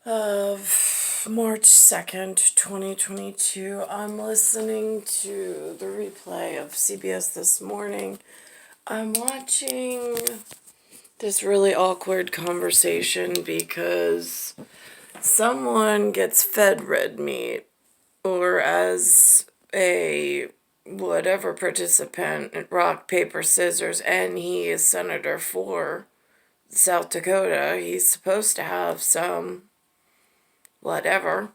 Of March 2nd, 2022. I'm listening to the replay of CBS This Morning. I'm watching this really awkward conversation because someone gets fed red meat, or as a whatever participant at rock, paper, scissors, and he is senator for South Dakota. He's supposed to have some whatever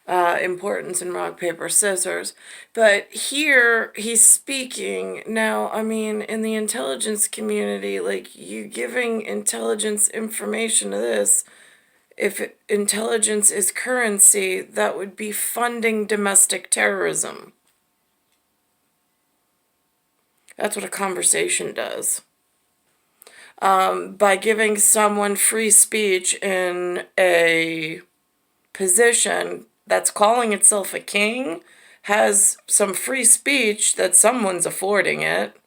importance in rock, paper, scissors. But here he's speaking. Now, I mean, in the intelligence community, like, you giving intelligence information to this, if intelligence is currency, that would be funding domestic terrorism. That's what a conversation does. By giving someone free speech in a position that's calling itself a king, has some free speech that someone's affording it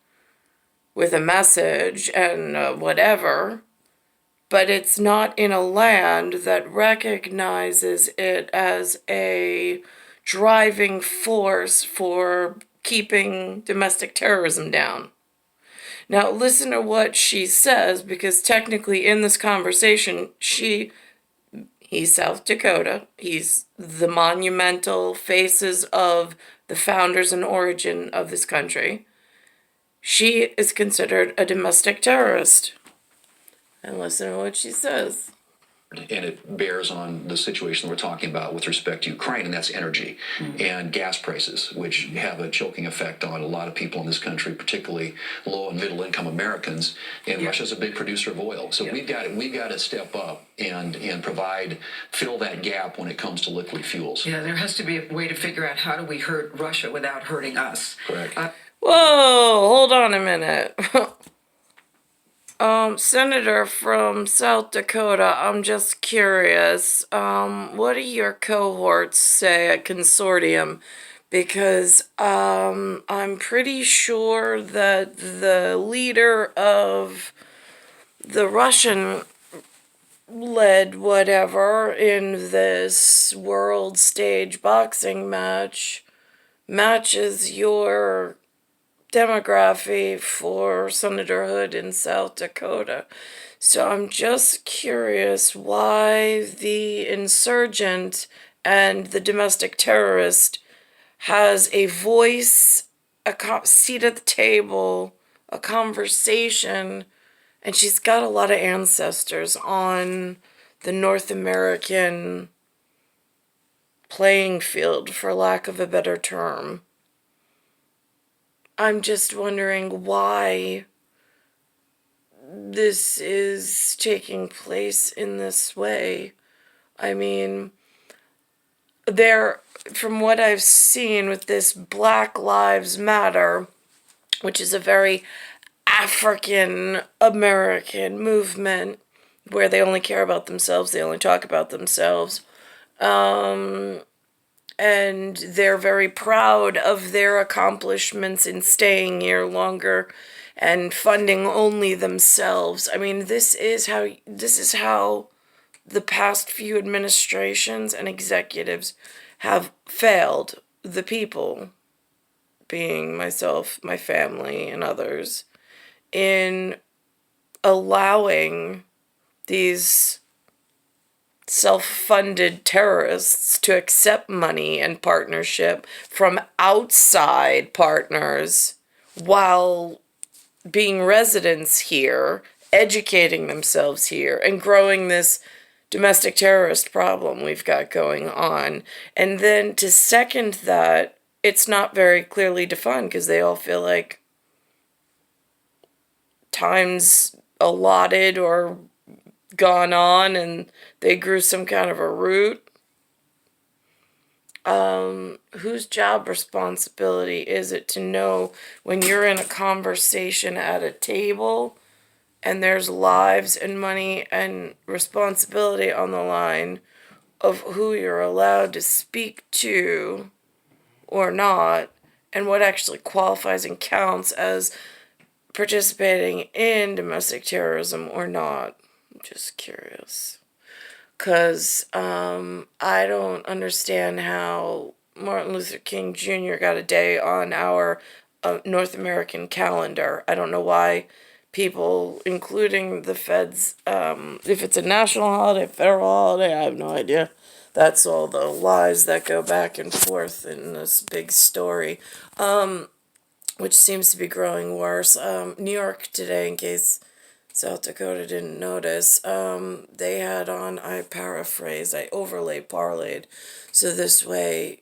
with a message and whatever, but it's not in a land that recognizes it as a driving force for keeping domestic terrorism down. Now, listen to what she says, because technically in this conversation, he's South Dakota. He's the monumental faces of the founders and origin of this country. She is considered a domestic terrorist. And listen to what she says. And it bears on the situation we're talking about with respect to Ukraine, and that's energy and gas prices, which have a choking effect on a lot of people in this country, particularly low and middle income Americans. And Russia's a big producer of oil, so we've got to step up and fill that gap when it comes to liquid fuels. Yeah, there has to be a way to figure out how do we hurt Russia without hurting us. Correct. Whoa, hold on a minute. Senator from South Dakota, I'm just curious, what do your cohorts say at consortium? Because, I'm pretty sure that the leader of the Russian-led whatever in this world stage boxing match matches your demography for senatorhood in South Dakota. So I'm just curious why the insurgent and the domestic terrorist has a voice, a seat at the table, a conversation, and she's got a lot of ancestors on the North American playing field, for lack of a better term. I'm just wondering why this is taking place in this way. I mean, from what I've seen with this Black Lives Matter, which is a very African American movement where they only care about themselves, they only talk about themselves. And they're very proud of their accomplishments in staying here longer and funding only themselves. I mean, this is how the past few administrations and executives have failed the people, being myself, my family, and others, in allowing these self-funded terrorists to accept money and partnership from outside partners while being residents here, educating themselves here, and growing this domestic terrorist problem we've got going on. And then to second that, it's not very clearly defined because they all feel like time's allotted or gone on and they grew some kind of a root. Whose job responsibility is it to know when you're in a conversation at a table and there's lives and money and responsibility on the line of who you're allowed to speak to or not, and what actually qualifies and counts as participating in domestic terrorism or not? I'm just curious. because I don't understand how Martin Luther King Jr. got a day on our North American calendar. I don't know why people, including the feds, if it's a national holiday, federal holiday, I have no idea. That's all the lies that go back and forth in this big story, which seems to be growing worse. New York today, in case South Dakota didn't notice, they had on, I paraphrase, I overlay parlayed, so this way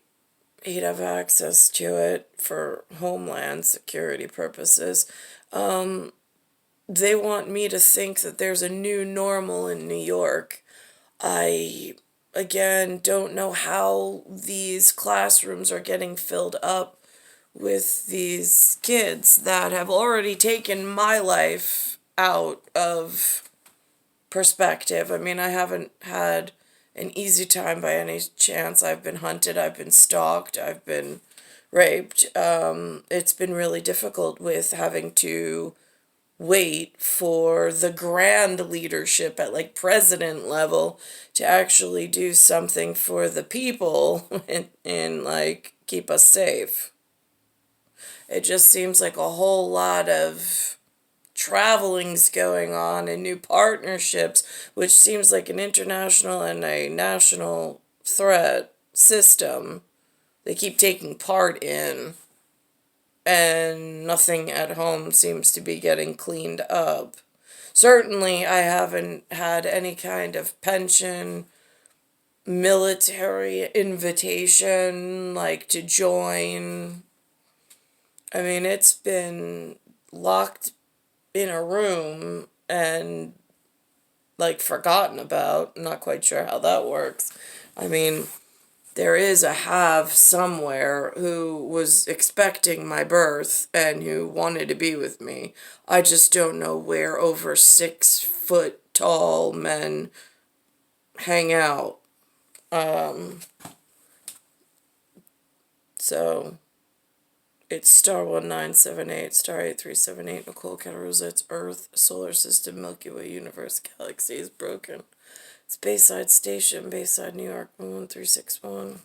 he'd have access to it for homeland security purposes. They want me to think that there's a new normal in New York. I, again, don't know how these classrooms are getting filled up with these kids that have already taken my life out of perspective. I mean, I haven't had an easy time by any chance. I've been hunted, I've been stalked, I've been raped. It's been really difficult with having to wait for the grand leadership at like president level to actually do something for the people and like keep us safe. It just seems like a whole lot of traveling's going on and new partnerships, which seems like an international and a national threat system they keep taking part in, and nothing at home seems to be getting cleaned up. Certainly, I haven't had any kind of pension, military invitation, like to join. I mean, it's been locked in a room and like forgotten about. I'm not quite sure how that works. I mean, there is a have somewhere who was expecting my birth and who wanted to be with me. I just don't know where over 6 foot tall men hang out. So it's star 1978, star 8378, Nicole, Cattaruzza. It's Earth, solar system, Milky Way, universe, galaxy is broken. It's Bayside Station, Bayside, New York, 11361.